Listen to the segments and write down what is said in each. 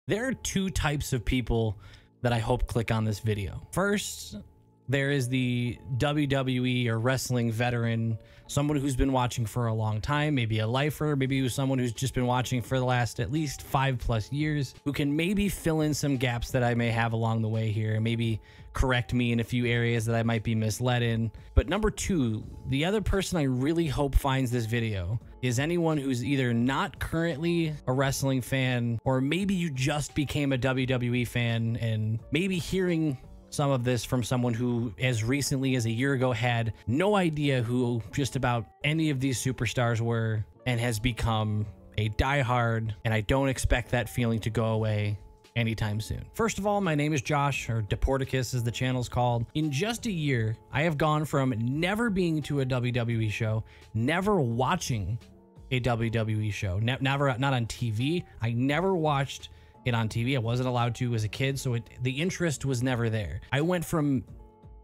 There are two types of people that I hope click on this video. First, there is the WWE or wrestling veteran, someone who's been watching for a long time, maybe a lifer, maybe someone who's just been watching for the last at least 5+ years, who can maybe fill in some gaps that I may have along the way here, and maybe correct me in a few areas that I might be misled in. But number two, the other person I really hope finds this video is anyone who's either not currently a wrestling fan, or maybe you just became a WWE fan, and maybe hearing some of this from someone who as recently as a year ago had no idea who just about any of these superstars were and has become a diehard, and I don't expect that feeling to go away anytime soon. First of all, my name is Josh, or Deporticus as the channel's called. In just a year, I have gone from never being to a WWE show, never watching a WWE show, never, not on TV. I never watched it on TV. I wasn't allowed to as a kid, so the interest was never there. I went from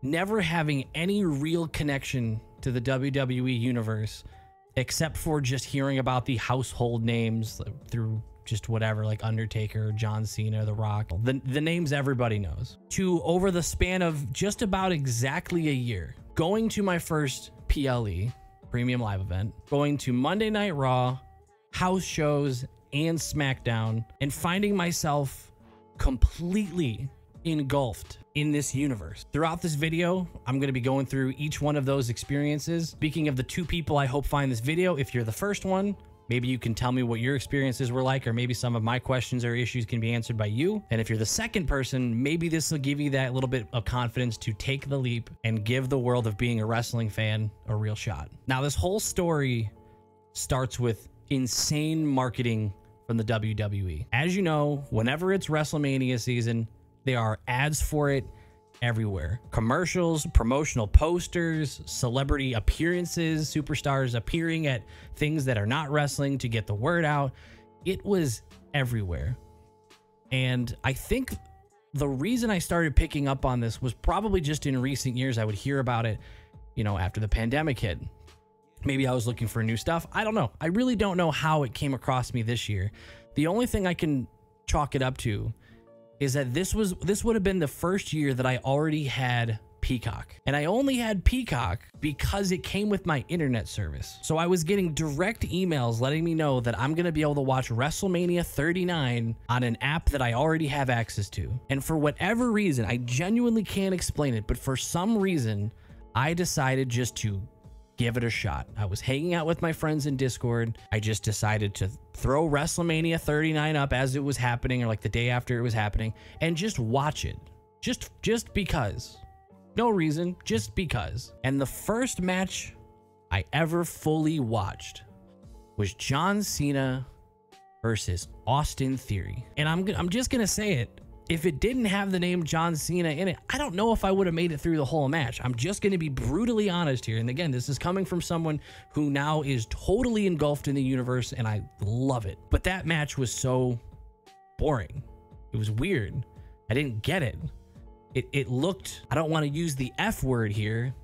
never having any real connection to the WWE universe, except for just hearing about the household names through just whatever, like Undertaker, John Cena, The Rock, the names everybody knows, to over the span of just about exactly a year, going to my first PLE, Premium Live Event, going to Monday Night Raw, house shows, and SmackDown, and finding myself completely engulfed in this universe. Throughout this video, I'm going to be going through each one of those experiences. Speaking of the two people I hope find this video, if you're the first one, maybe you can tell me what your experiences were like, or maybe some of my questions or issues can be answered by you. And if you're the second person, maybe this will give you that little bit of confidence to take the leap and give the world of being a wrestling fan a real shot. Now, this whole story starts with insane marketing from the WWE. As you know, whenever it's Wrestlemania season, there are ads for it everywhere. Commercials, promotional posters, celebrity appearances, superstars appearing at things that are not wrestling to get the word out. It was everywhere. And I think the reason I started picking up on this was probably just in recent years. I would hear about it, you know, after the pandemic hit. Maybe I was looking for new stuff. I don't know. I really don't know how it came across me this year. The only thing I can chalk it up to is that this would have been the first year that I already had Peacock. And I only had Peacock because it came with my internet service. So I was getting direct emails letting me know that I'm going to be able to watch WrestleMania 39 on an app that I already have access to. And for whatever reason, I genuinely can't explain it, but for some reason, I decided just to give it a shot. I was hanging out with my friends in Discord. I just decided to throw WrestleMania 39 up as it was happening, or like the day after it was happening, and just watch it. Just because. No reason, just because. And the first match I ever fully watched was John Cena versus Austin Theory. And I'm just gonna say it. If it didn't have the name John Cena in it, I don't know if I would have made it through the whole match. I'm just going to be brutally honest here. And again, this is coming from someone who now is totally engulfed in the universe, and I love it. But that match was so boring. It was weird. I didn't get it. It looked, I don't want to use the F word here,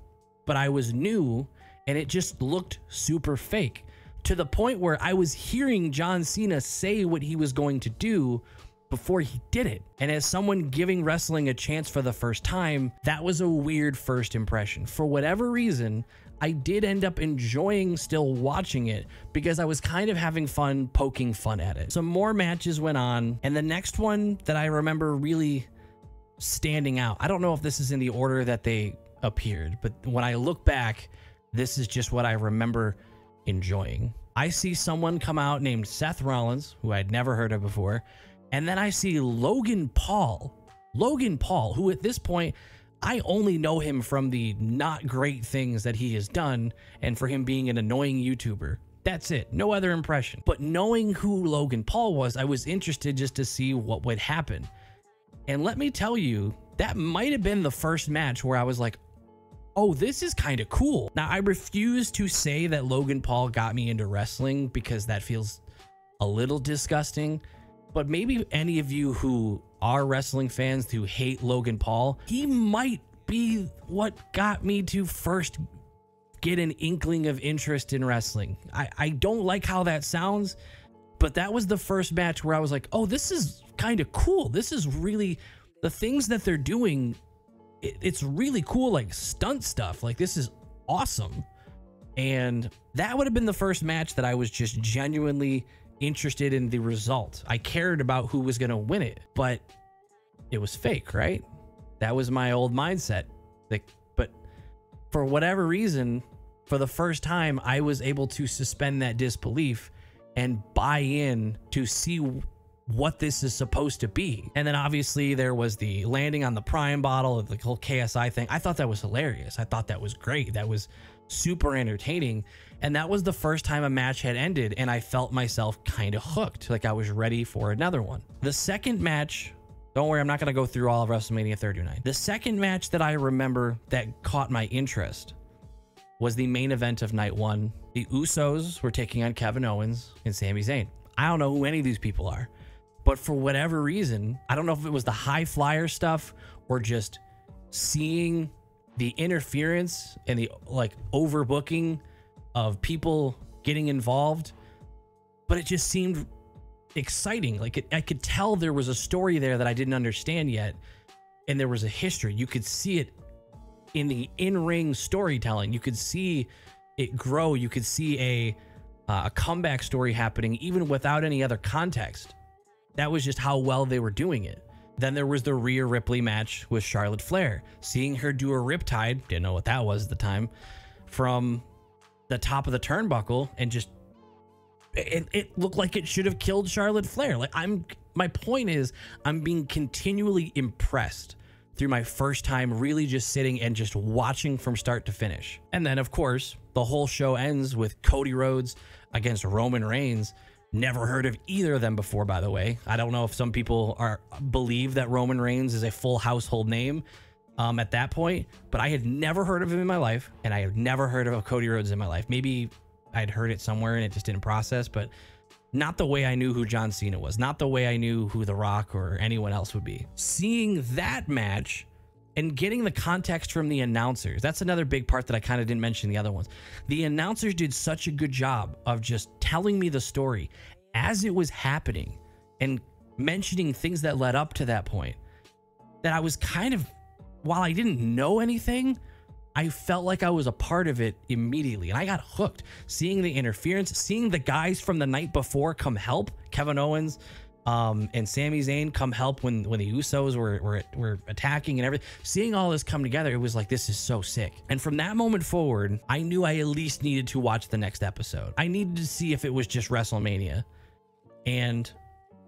but I was new, and it just looked super fake, to the point where I was hearing John Cena say what he was going to do before he did it. And as someone giving wrestling a chance for the first time, that was a weird first impression. For whatever reason, I did end up enjoying still watching it because I was kind of having fun poking fun at it. Some more matches went on, and the next one that I remember really standing out, I don't know if this is in the order that they appeared, but when I look back, this is just what I remember enjoying. I see someone come out named Seth Rollins, who I'd never heard of before, and then I see Logan Paul, who at this point, I only know him from the not great things that he has done and for him being an annoying YouTuber. That's it. No other impression. But knowing who Logan Paul was, I was interested just to see what would happen. And let me tell you, that might have been the first match where I was like, oh, this is kind of cool. Now, I refuse to say that Logan Paul got me into wrestling because that feels a little disgusting. But maybe any of you who are wrestling fans who hate Logan Paul, he might be what got me to first get an inkling of interest in wrestling. I don't like how that sounds, But that was the first match where I was like, oh, this is kind of cool. This is really, the things that they're doing, it's really cool, like stunt stuff. Like, this is awesome. And that would have been the first match that I was just genuinely interested in the result. I cared about who was going to win it, but it was fake, right? That was my old mindset. Like, but for whatever reason, for the first time, I was able to suspend that disbelief and buy in to see what this is supposed to be. And then obviously there was the landing on the Prime bottle of the whole KSI thing. I thought that was hilarious. I thought that was great. That was super entertaining. And that was the first time a match had ended and I felt myself kind of hooked. Like I was ready for another one. The second match, don't worry, I'm not going to go through all of WrestleMania 39. The second match that I remember that caught my interest was the main event of night one. The Usos were taking on Kevin Owens and Sami Zayn. I don't know who any of these people are, but for whatever reason, I don't know if it was the high flyer stuff or just seeing the interference and the like overbooking of people getting involved, but it just seemed exciting. Like I could tell there was a story there that I didn't understand yet, and there was a history. You could see it in the in-ring storytelling. You could see it grow. You could see a comeback story happening even without any other context. That was just how well they were doing it. Then there was the Rhea Ripley match with Charlotte Flair. Seeing her do a riptide, didn't know what that was at the time, from the top of the turnbuckle, and just it looked like it should have killed Charlotte Flair. Like my point is, I'm being continually impressed through my first time really just sitting and just watching from start to finish. And then of course, the whole show ends with Cody Rhodes against Roman Reigns. Never heard of either of them before, by the way. I don't know if some people believe that Roman Reigns is a full household name at that point, but I had never heard of him in my life, and I have never heard of Cody Rhodes in my life. Maybe I'd heard it somewhere and it just didn't process, but not the way I knew who John Cena was, not the way I knew who The Rock or anyone else would be. Seeing that match and getting the context from the announcers, that's another big part that I kind of didn't mention in the other ones. The announcers did such a good job of just telling me the story as it was happening and mentioning things that led up to that point, that I was kind of, while I didn't know anything, I felt like I was a part of it immediately, and I got hooked. Seeing the interference, seeing the guys from the night before come help, Kevin Owens and Sami Zayn come help when the Usos were attacking and everything. Seeing all this come together, it was like, this is so sick. And from that moment forward, I knew I at least needed to watch the next episode. I needed to see if it was just WrestleMania. And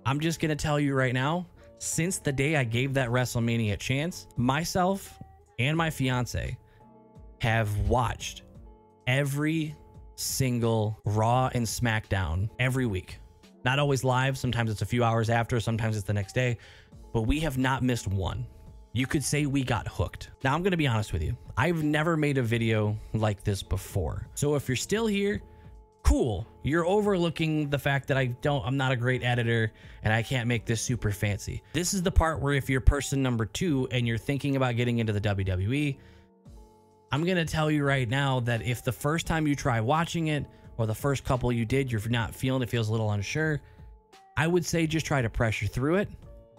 I'm just going to tell you right now, since the day I gave that WrestleMania a chance, myself and my fiance have watched every single Raw and SmackDown every week. Not always live. Sometimes it's a few hours after, sometimes it's the next day, but we have not missed one. You could say we got hooked. Now, I'm going to be honest with you. I've never made a video like this before. So if you're still here, cool. You're overlooking the fact that I'm not a great editor and I can't make this super fancy. This is the part where if you're person number 2 and you're thinking about getting into the WWE, I'm going to tell you right now that if the first time you try watching it, or the first couple you did, you're not feeling it, feels a little unsure, I would say just try to pressure through it.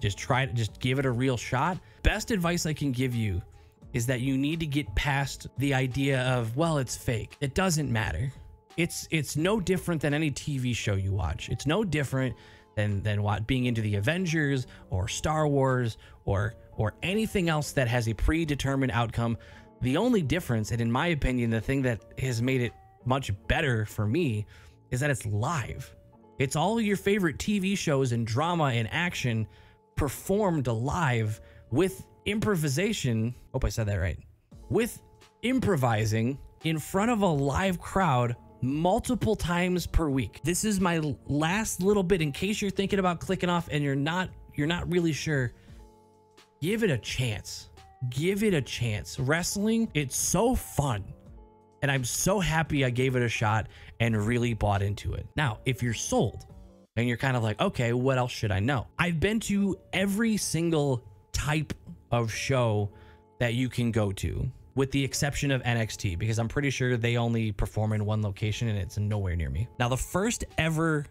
Just give it a real shot. Best advice I can give you is that you need to get past the idea of, well, it's fake. It doesn't matter. It's no different than any TV show you watch. It's no different than what being into the Avengers or Star Wars or anything else that has a predetermined outcome. The only difference, and in my opinion, the thing that has made it much better for me, is that it's live. It's all your favorite TV shows and drama and action performed live with improvisation. Hope I said that right. With improvising in front of a live crowd multiple times per week. This is my last little bit in case you're thinking about clicking off and you're not really sure. Give it a chance. Give it a chance. Wrestling, it's so fun. And I'm so happy I gave it a shot and really bought into it. Now, if you're sold and you're kind of like, okay, what else should I know? I've been to every single type of show that you can go to, with the exception of NXT, because I'm pretty sure they only perform in one location and it's nowhere near me. Now, the first ever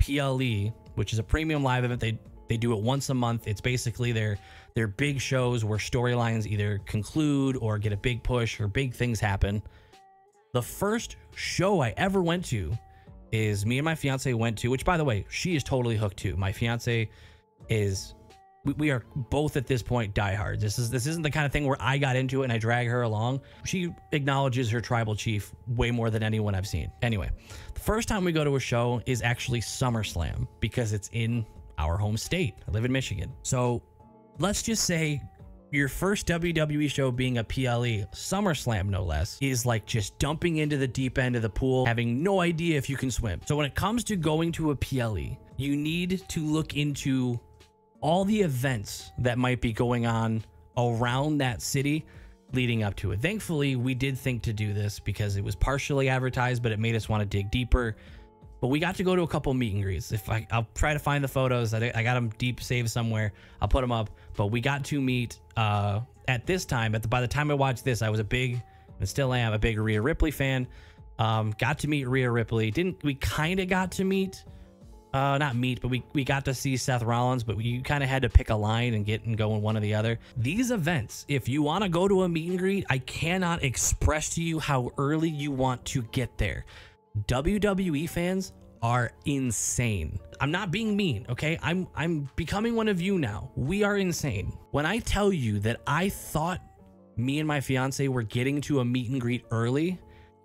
PLE, which is a premium live event. They do it once a month. It's basically their big shows where storylines either conclude or get a big push or big things happen. The first show I ever went to is me and my fiance went to, which by the way, she is totally hooked too. My fiance is, we are both at this point diehards. This isn't the kind of thing where I got into it and I drag her along. She acknowledges her tribal chief way more than anyone I've seen. Anyway, the first time we go to a show is actually SummerSlam because it's in our home state. I live in Michigan. So let's just say your first WWE show being a PLE, SummerSlam no less, is like just dumping into the deep end of the pool, having no idea if you can swim. So when it comes to going to a PLE, you need to look into all the events that might be going on around that city leading up to it. Thankfully, we did think to do this because it was partially advertised, but it made us want to dig deeper. But we got to go to a couple meet and greets. I'll try to find the photos. I got them deep saved somewhere. I'll put them up. But we got to meet at this time. By the time I watched this, I was a big, and still am, a big Rhea Ripley fan. Got to meet Rhea Ripley. We kind of got to meet, not meet, but we got to see Seth Rollins. But you kind of had to pick a line and go in one or the other. These events, if you want to go to a meet and greet, I cannot express to you how early you want to get there. WWE fans are insane. I'm not being mean, okay? I'm becoming one of you now. We are insane. When I tell you that I thought me and my fiance were getting to a meet and greet early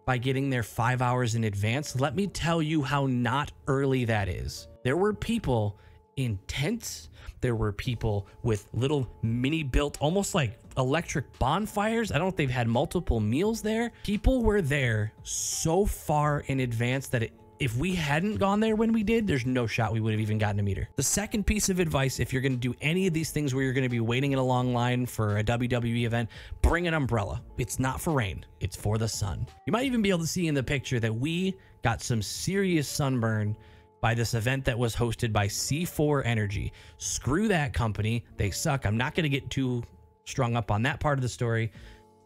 by getting there 5 hours in advance, let me tell you how not early that is. There were people in tents. There were people with little mini built, almost like electric bonfires. I don't know if they've had multiple meals there. People were there so far in advance that if we hadn't gone there when we did, there's no shot we would have even gotten to meet her. The second piece of advice, if you're going to do any of these things where you're going to be waiting in a long line for a WWE event, bring an umbrella. It's not for rain. It's for the sun. You might even be able to see in the picture that we got some serious sunburn by this event that was hosted by C4 Energy. Screw that company. They suck. I'm not going to get too strung up on that part of the story,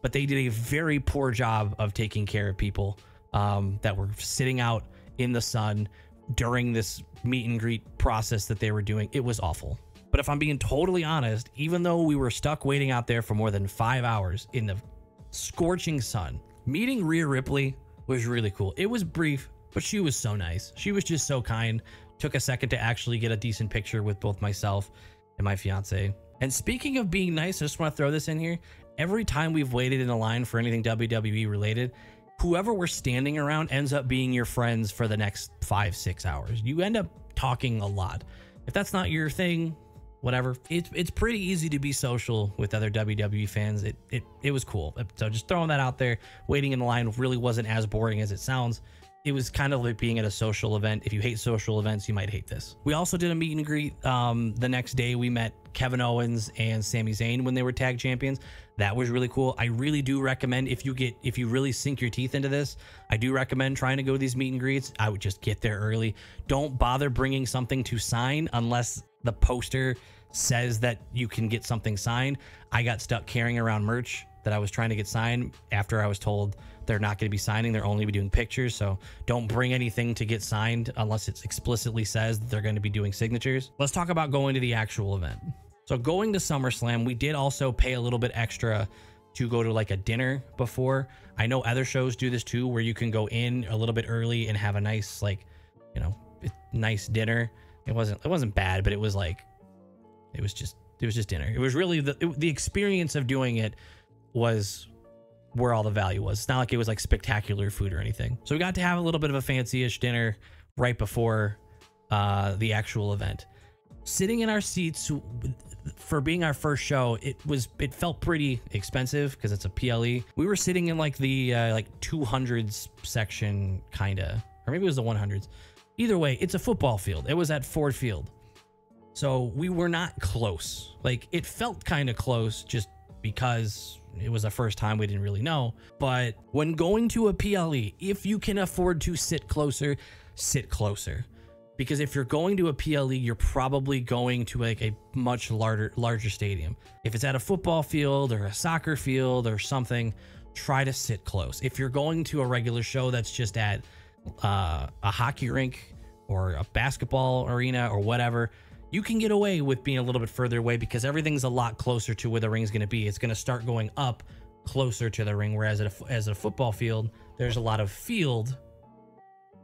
but they did a very poor job of taking care of people that were sitting out in the sun during this meet and greet process that they were doing. It was awful. But if I'm being totally honest, even though we were stuck waiting out there for more than 5 hours in the scorching sun, meeting Rhea Ripley was really cool. It was brief, but she was so nice. She was just so kind. Took a second to actually get a decent picture with both myself and my fiance. And speaking of being nice, I just want to throw this in here. Every time we've waited in a line for anything WWE related, whoever we're standing around ends up being your friends for the next 5-6 hours. You end up talking a lot. If that's not your thing, whatever. It's pretty easy to be social with other WWE fans. It was cool. So just throwing that out there, waiting in the line really wasn't as boring as it sounds. It was kind of like being at a social event. If you hate social events, you might hate this. We also did a meet and greet. The next day we met Kevin Owens and Sami Zayn when they were tag champions. That was really cool. I really do recommend, if you really sink your teeth into this, I do recommend trying to go to these meet and greets. I would just get there early. Don't bother bringing something to sign unless the poster says that you can get something signed. I got stuck carrying around merch that I was trying to get signed after I was told they're not going to be signing. They're only be doing pictures. So don't bring anything to get signed unless it explicitly says that they're going to be doing signatures. Let's talk about going to the actual event. So going to SummerSlam, we did also pay a little bit extra to go to like a dinner before. I know other shows do this too, where you can go in a little bit early and have a nice, like, you know, nice dinner. It wasn't bad, but it was just dinner. It was really the experience of doing it was where all the value was. It's not like it was like spectacular food or anything. So we got to have a little bit of a fancy-ish dinner right before the actual event. Sitting in our seats for being our first show, it felt pretty expensive because it's a PLE. We were sitting in like the like 200s section kinda, or maybe it was the 100s. Either way, it's a football field. It was at Ford Field. So we were not close. Like, it felt kind of close just because it was the first time, we didn't really know. But when going to a PLE, if you can afford to sit closer, sit closer. Because if you're going to a PLE, you're probably going to like a much larger stadium. If it's at a football field or a soccer field or something, try to sit close. If you're going to a regular show that's just at a hockey rink or a basketball arena or whatever, you can get away with being a little bit further away because everything's a lot closer to where the ring's going to be. It's going to start going up closer to the ring, whereas as a football field, there's a lot of field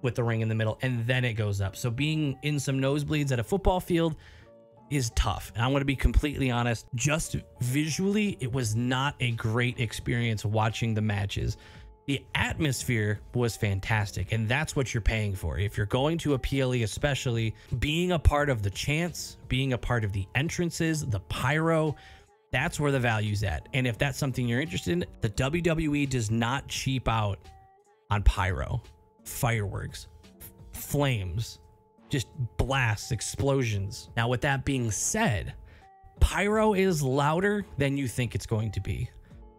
with the ring in the middle, and then it goes up. So being in some nosebleeds at a football field is tough. And I'm going to be completely honest, just visually, it was not a great experience watching the matches. The atmosphere was fantastic, and that's what you're paying for. If you're going to a PLE, especially, being a part of the chants, being a part of the entrances, the pyro, that's where the value's at. And if that's something you're interested in, the WWE does not cheap out on pyro, fireworks, flames, just blasts, explosions. Now, with that being said, pyro is louder than you think it's going to be.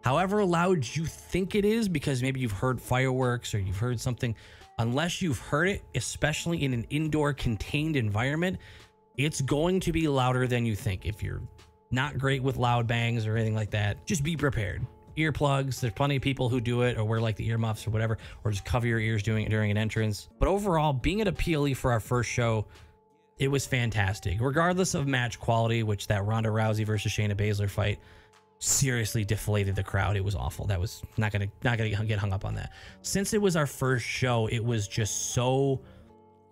However loud you think it is, because maybe you've heard fireworks or you've heard something, unless you've heard it, especially in an indoor contained environment, it's going to be louder than you think. If you're not great with loud bangs or anything like that, just be prepared. Earplugs, there's plenty of people who do it, or wear like the earmuffs or whatever, or just cover your ears doing it during an entrance. But overall, being at a PLE for our first show, it was fantastic. Regardless of match quality, which that Ronda Rousey versus Shayna Baszler fight seriously deflated the crowd. It was awful. That was not gonna get hung up on that. Since it was our first show, it was just so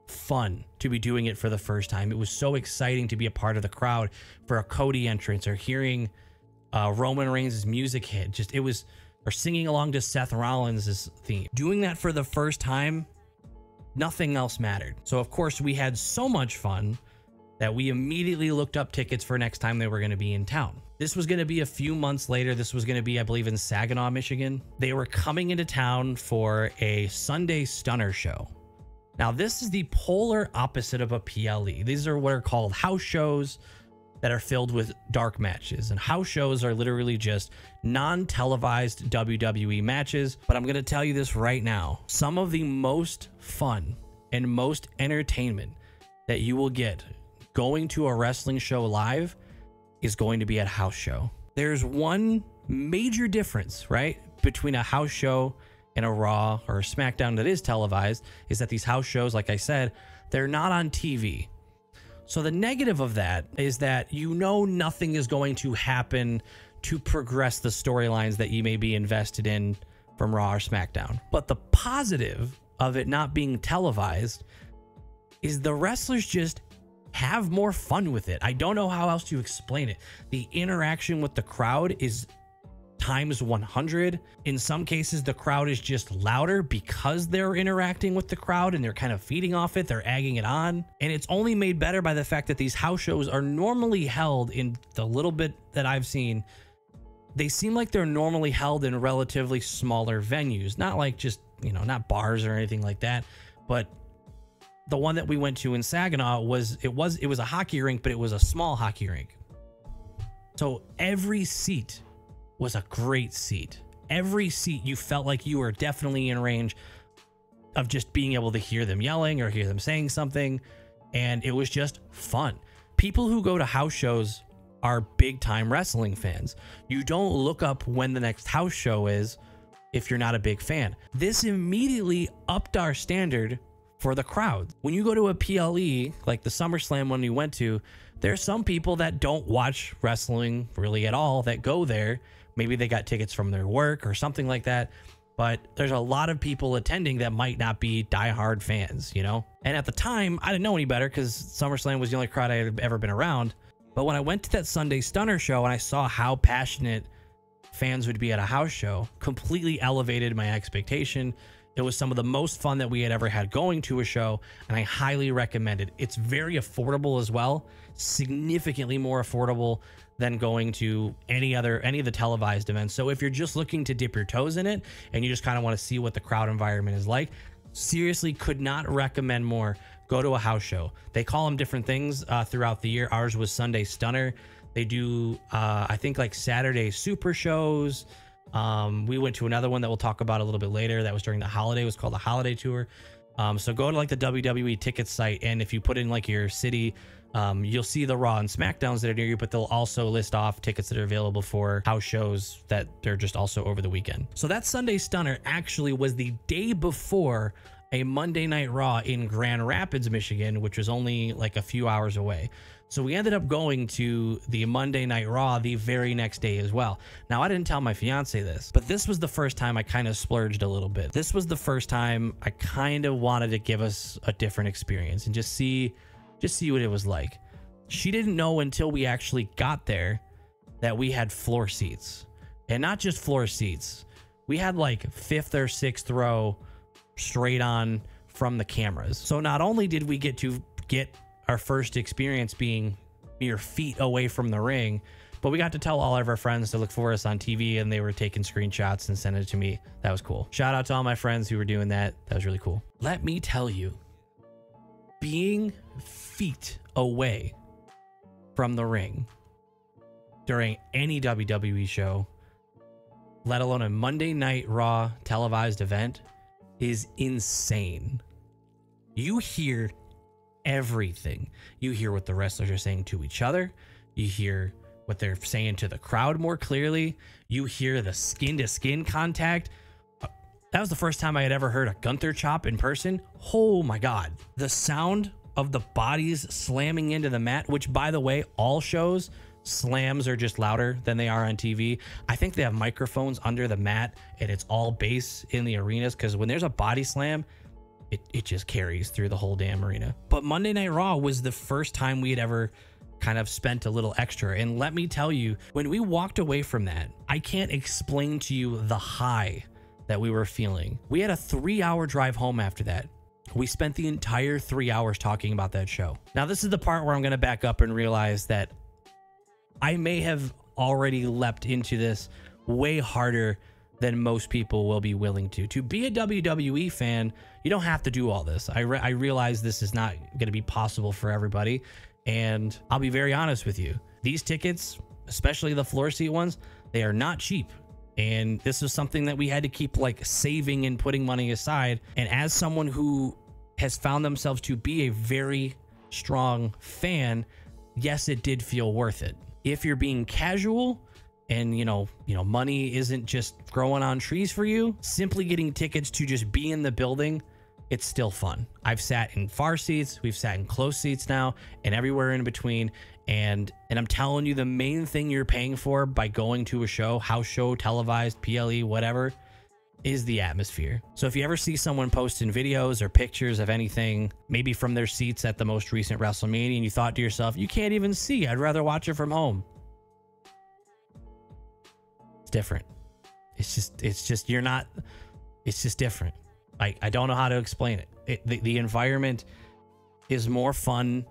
fun to be doing it for the first time. It was so exciting to be a part of the crowd for a Cody entrance, or hearing Roman Reigns' music hit. Or singing along to Seth Rollins' theme. Doing that for the first time, nothing else mattered. So of course we had so much fun that we immediately looked up tickets for next time they were going to be in town. This was going to be a few months later. This was going to be, I believe, in Saginaw, Michigan. They were coming into town for a Sunday Stunner show. Now, this is the polar opposite of a PLE. These are what are called house shows that are filled with dark matches. And house shows are literally just non-televised WWE matches. But I'm going to tell you this right now. Some of the most fun and most entertainment that you will get going to a wrestling show live is going to be at a house show. There's one major difference, right, between a house show and a Raw or a SmackDown that is televised, is that these house shows, like I said, they're not on TV. So the negative of that is that you know nothing is going to happen to progress the storylines that you may be invested in from Raw or SmackDown. But the positive of it not being televised is the wrestlers just have more fun with it. I don't know how else to explain it. The interaction with the crowd is times 100. In some cases, the crowd is just louder because they're interacting with the crowd and they're kind of feeding off it. They're egging it on. And it's only made better by the fact that these house shows are normally held, in the little bit that I've seen, they seem like they're normally held in relatively smaller venues. Not like just, you know, not bars or anything like that, but the one that we went to in Saginaw was a hockey rink, but it was a small hockey rink. So every seat was a great seat. Every seat you felt like you were definitely in range of just being able to hear them yelling or hear them saying something. And it was just fun. People who go to house shows are big time wrestling fans. You don't look up when the next house show is if you're not a big fan. This immediately upped our standard for the crowd. When you go to a PLE, like the SummerSlam one we went to, there's some people that don't watch wrestling really at all that go there. Maybe they got tickets from their work or something like that. But there's a lot of people attending that might not be diehard fans, you know? And at the time, I didn't know any better because SummerSlam was the only crowd I had ever been around. But when I went to that Sunday Stunner show and I saw how passionate fans would be at a house show, completely elevated my expectation. It was some of the most fun that we had ever had going to a show, and I highly recommend it. It's very affordable as well, significantly more affordable than going to any of the televised events. So if you're just looking to dip your toes in it and you just kind of want to see what the crowd environment is like, seriously could not recommend more. Go to a house show. They call them different things throughout the year. Ours was Sunday Stunner. They do, I think, like Saturday super shows. We went to another one that we'll talk about a little bit later that was during the holiday. It was called the Holiday Tour. So go to like the WWE ticket site, and if you put in like your city, you'll see the Raw and SmackDowns that are near you, but they'll also list off tickets that are available for house shows that they're just also over the weekend. So that Sunday Stunner actually was the day before a Monday Night Raw in Grand Rapids, Michigan, which was only like a few hours away. So we ended up going to the Monday Night Raw the very next day as well. Now, I didn't tell my fiance this, but this was the first time I kind of splurged a little bit. This was the first time I kind of wanted to give us a different experience and just see what it was like. She didn't know until we actually got there that we had floor seats, and not just floor seats. We had like 5th or 6th row straight on from the cameras. So not only did we get our first experience being mere feet away from the ring, but we got to tell all of our friends to look for us on TV, and they were taking screenshots and sending it to me. That was cool. Shout out to all my friends who were doing that. That was really cool. Let me tell you, being feet away from the ring during any WWE show, let alone a Monday Night Raw televised event, is insane. You hear everything. You hear what the wrestlers are saying to each other. You hear what they're saying to the crowd more clearly. You hear the skin-to-skin contact. That was the first time I had ever heard a Gunther chop in person. Oh my God. The sound of the bodies slamming into the mat, which, by the way, all shows, slams are just louder than they are on TV. I think they have microphones under the mat, and it's all bass in the arenas, because when there's a body slam, it just carries through the whole damn arena. But Monday Night Raw was the first time we had ever kind of spent a little extra. And let me tell you, when we walked away from that, I can't explain to you the high that we were feeling. We had a 3-hour drive home after that. We spent the entire 3 hours talking about that show. Now, this is the part where I'm going to back up and realize that I may have already leapt into this way harder than most people will be willing to. To be a WWE fan, you don't have to do all this. I realize this is not going to be possible for everybody. And I'll be very honest with you. These tickets, especially the floor seat ones, they are not cheap. And this is something that we had to keep like saving and putting money aside. And as someone who has found themselves to be a very strong fan, yes, it did feel worth it. If you're being casual and, you know, money isn't just growing on trees for you, simply getting tickets to just be in the building, it's still fun. I've sat in far seats, we've sat in close seats now, and everywhere in between. And I'm telling you, the main thing you're paying for by going to a show, house show, televised, PLE, whatever, is the atmosphere. So if you ever see someone posting videos or pictures of anything, maybe from their seats at the most recent WrestleMania, and you thought to yourself, you can't even see, I'd rather watch it from home. It's different. It's just different. I don't know how to explain it. The environment is more fun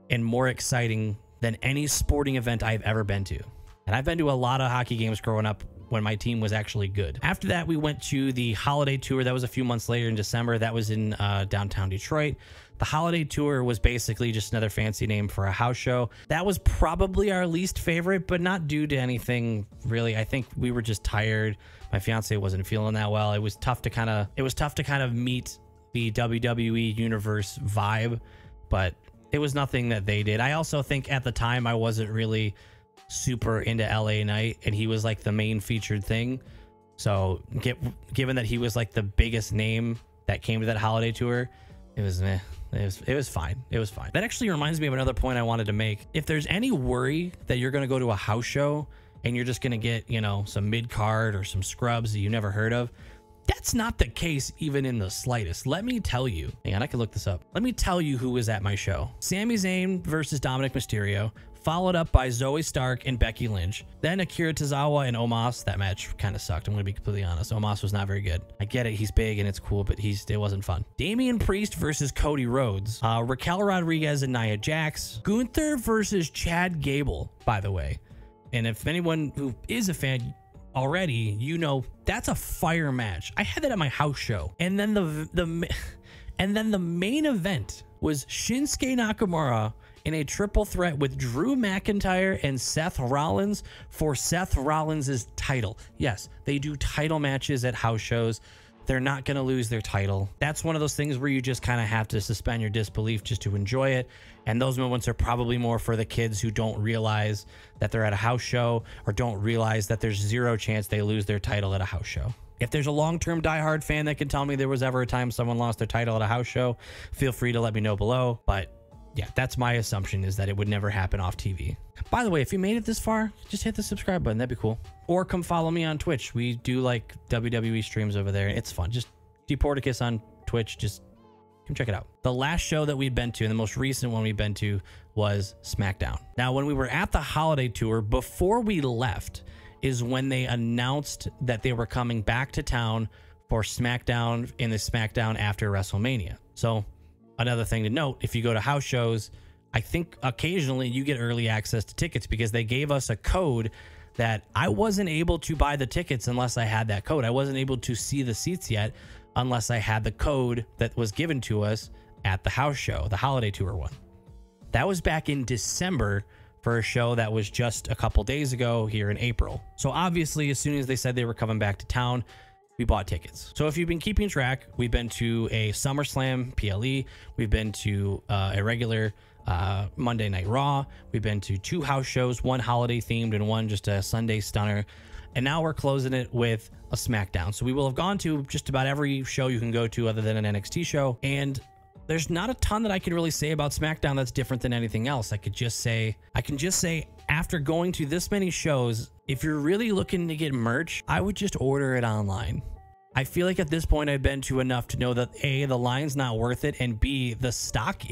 and more exciting than any sporting event I've ever been to. And I've been to a lot of hockey games growing up when my team was actually good. After that, we went to the holiday tour. That was a few months later in December. That was in downtown Detroit. The holiday tour was basically just another fancy name for a house show. That was probably our least favorite, but not due to anything really. I think we were just tired. My fiance wasn't feeling that well. It was tough to kind of meet the WWE universe vibe, but it was nothing that they did. I also think at the time I wasn't really super into LA Knight, and he was like the main featured thing. So given that he was like the biggest name that came to that holiday tour, it was meh. It was fine. It was fine. That actually reminds me of another point I wanted to make. If there's any worry that you're going to go to a house show and you're just going to get, some mid-card or some scrubs that you never heard of, that's not the case even in the slightest. Let me tell you. Hang on, I can look this up. Let me tell you who was at my show. Sami Zayn versus Dominic Mysterio, followed up by Zoe Stark and Becky Lynch. Then Akira Tozawa and Omos. That match kind of sucked. I'm going to be completely honest. Omos was not very good. I get it. He's big and it's cool, but it wasn't fun. Damian Priest versus Cody Rhodes. Raquel Rodriguez and Nia Jax. Gunther versus Chad Gable, by the way. And if anyone who is a fan already, that's a fire match. I had that at my house show. And then the main event was Shinsuke Nakamura in a triple threat with Drew McIntyre and Seth Rollins for Seth Rollins' title. Yes, they do title matches at house shows. They're not going to lose their title. That's one of those things where you just kind of have to suspend your disbelief just to enjoy it. And those moments are probably more for the kids who don't realize that they're at a house show or don't realize that there's zero chance they lose their title at a house show. If there's a long-term diehard fan that can tell me there was ever a time someone lost their title at a house show, feel free to let me know below. But yeah, that's my assumption, is that it would never happen off TV. By the way, if you made it this far, just hit the subscribe button. That'd be cool. Or come follow me on Twitch. We do like WWE streams over there. It's fun. Just Deporticus on Twitch. Just come check it out. The last show that we've been to, and the most recent one we've been to, was SmackDown. Now, when we were at the holiday tour, before we left, is when they announced that they were coming back to town for SmackDown in the SmackDown after WrestleMania. So another thing to note, if you go to house shows, I think occasionally you get early access to tickets, because they gave us a code that I wasn't able to buy the tickets unless I had that code. I wasn't able to see the seats yet unless I had the code that was given to us at the house show, the holiday tour one. That was back in December for a show that was just a couple days ago here in April. So obviously, as soon as they said they were coming back to town, we bought tickets. So if you've been keeping track, we've been to a SummerSlam PLE, we've been to a regular Monday Night Raw, we've been to 2 house shows, one holiday themed and one just a Sunday stunner, and now we're closing it with a SmackDown. So we will have gone to just about every show you can go to other than an NXT show, and there's not a ton that I can really say about SmackDown that's different than anything else. I can just say after going to this many shows, if you're really looking to get merch, I would just order it online. I feel like at this point I've been to enough to know that A, the line's not worth it, and B, the stock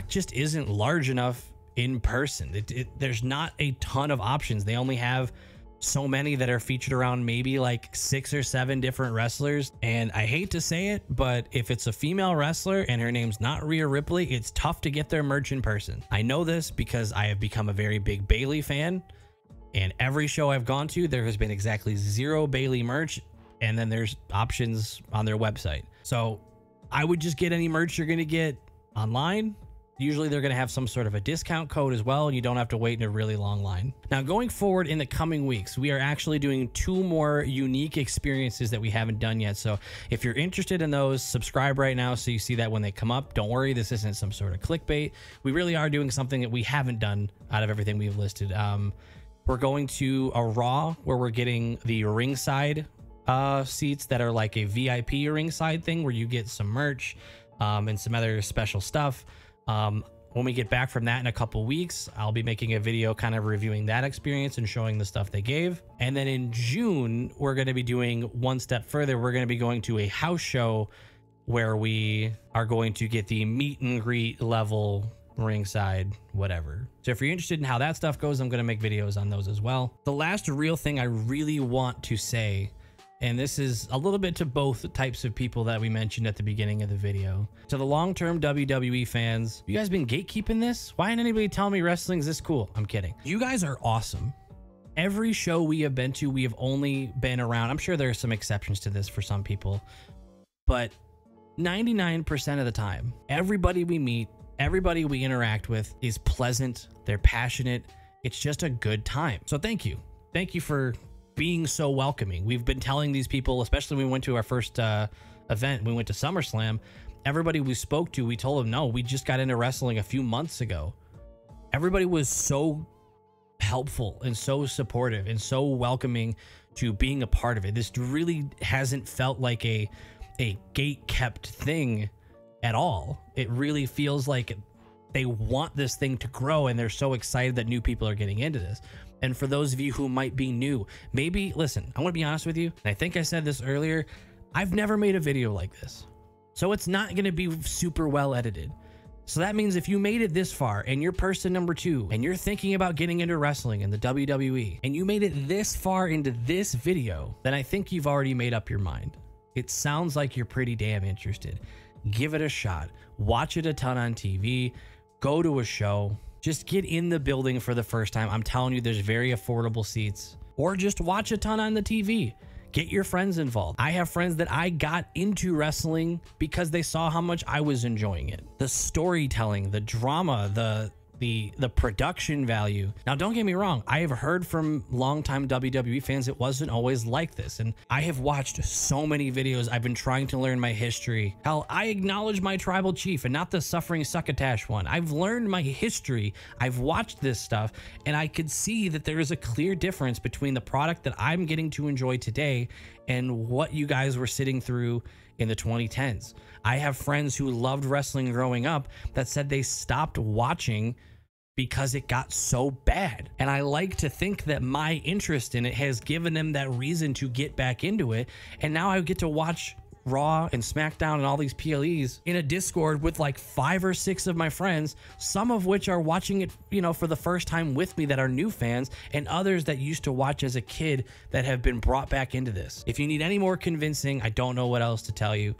just isn't large enough in person. There's not a ton of options. They only have so many that are featured around maybe like 6 or 7 different wrestlers. And I hate to say it, but if it's a female wrestler and her name's not Rhea Ripley, it's tough to get their merch in person. I know this because I have become a very big Bayley fan, and every show I've gone to, there has been exactly 0 Bayley merch, and then there's options on their website. So I would just get any merch you're going to get online. Usually they're going to have some sort of a discount code as well, and you don't have to wait in a really long line. Now, going forward in the coming weeks, we are actually doing 2 more unique experiences that we haven't done yet. So if you're interested in those, subscribe right now so you see that when they come up. Don't worry, this isn't some sort of clickbait. We really are doing something that we haven't done out of everything we've listed. We're going to a Raw where we're getting the ringside seats that are like a VIP ringside thing where you get some merch and some other special stuff. When we get back from that in a couple weeks, I'll be making a video kind of reviewing that experience and showing the stuff they gave. And then in June, we're going to be doing one step further. We're going to be going to a house show where we are going to get the meet and greet level ringside, whatever. So if you're interested in how that stuff goes, I'm going to make videos on those as well. The last real thing I really want to say, and this is a little bit to both types of people that we mentioned at the beginning of the video. To the long-term WWE fans, you guys been gatekeeping this? Why didn't anybody tell me wrestling's this cool? I'm kidding. You guys are awesome. Every show we have been to, we have only been around. I'm sure there are some exceptions to this for some people, but 99% of the time, everybody we meet, everybody we interact with is pleasant. They're passionate. It's just a good time. So thank you. Thank you for being so welcoming. We've been telling these people, especially when we went to our first event, we went to SummerSlam, everybody we spoke to, we told them, no, we just got into wrestling a few months ago. Everybody was so helpful and so supportive and so welcoming to being a part of it. This really hasn't felt like a gate-kept thing at all. It really feels like they want this thing to grow, and they're so excited that new people are getting into this. And for those of you who might be new, maybe, listen, I want to be honest with you, and I think I said this earlier, I've never made a video like this. So it's not going to be super well edited. So that means if you made it this far and you're person number 2 and you're thinking about getting into wrestling in the WWE and you made it this far into this video, then I think you've already made up your mind. It sounds like you're pretty damn interested. Give it a shot. Watch it a ton on TV. Go to a show. Just get in the building for the first time. I'm telling you, there's very affordable seats. Or just watch a ton on the TV. Get your friends involved. I have friends that I got into wrestling because they saw how much I was enjoying it. The storytelling, the drama, the production value. Now, don't get me wrong. I have heard from longtime WWE fans it wasn't always like this. And I have watched so many videos. I've been trying to learn my history. Hell, I acknowledge my tribal chief and not the suffering succotash one. I've learned my history. I've watched this stuff, and I could see that there is a clear difference between the product that I'm getting to enjoy today and what you guys were sitting through in the 2010s. I have friends who loved wrestling growing up that said they stopped watching because it got so bad. And I like to think that my interest in it has given them that reason to get back into it. And now I get to watch Raw and SmackDown and all these PLEs in a Discord with like 5 or 6 of my friends, some of which are watching it, you know, for the first time with me that are new fans, and others that used to watch as a kid that have been brought back into this. If you need any more convincing, I don't know what else to tell you.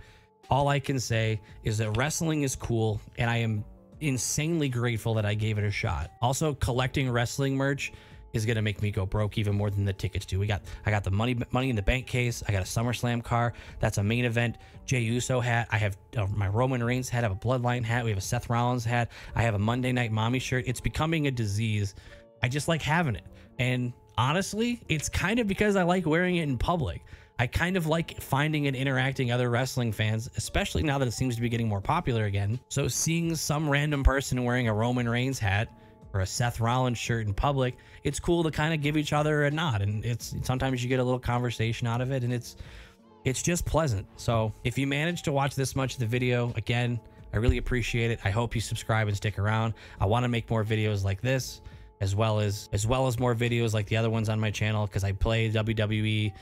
All I can say is that wrestling is cool, and I am insanely grateful that I gave it a shot. Also, collecting wrestling merch is gonna make me go broke even more than the tickets do. I got the money in the bank case. I got a SummerSlam car. That's a main event Jey Uso hat. I have my Roman Reigns hat. I have a Bloodline hat. We have a Seth Rollins hat. I have a Monday Night Mommy shirt. It's becoming a disease. I just like having it. And honestly, it's kind of because I like wearing it in public. I kind of like finding and interacting other wrestling fans, especially now that it seems to be getting more popular again. So seeing some random person wearing a Roman Reigns hat or a Seth Rollins shirt in public, it's cool to kind of give each other a nod, and it's sometimes you get a little conversation out of it, and it's just pleasant. So if you managed to watch this much of the video, again, I really appreciate it. I hope you subscribe and stick around. I want to make more videos like this, as well as more videos like the other ones on my channel, because I play WWE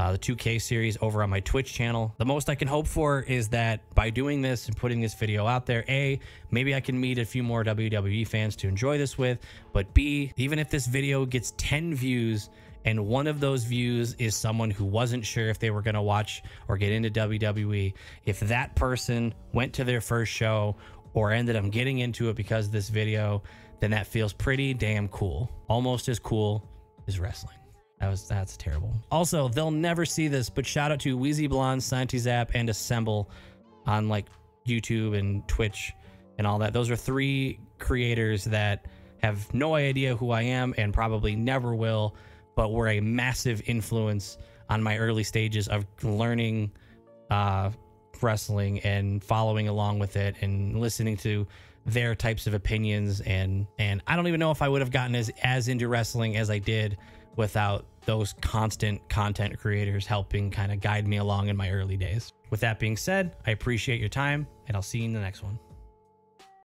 the 2K series over on my Twitch channel. The most I can hope for is that by doing this and putting this video out there, A, maybe I can meet a few more WWE fans to enjoy this with, but B, even if this video gets 10 views and one of those views is someone who wasn't sure if they were going to watch or get into WWE, if that person went to their first show or ended up getting into it because of this video, then that feels pretty damn cool. Almost as cool as wrestling. That's terrible. Also, they'll never see this, but shout out to Wheezy Blonde, Santizap, and Assemble on like YouTube and Twitch and all that. Those are 3 creators that have no idea who I am and probably never will, but were a massive influence on my early stages of learning wrestling and following along with it and listening to their types of opinions. And I don't even know if I would have gotten as into wrestling as I did without those constant content creators helping kind of guide me along in my early days. With that being said, I appreciate your time, and I'll see you in the next one.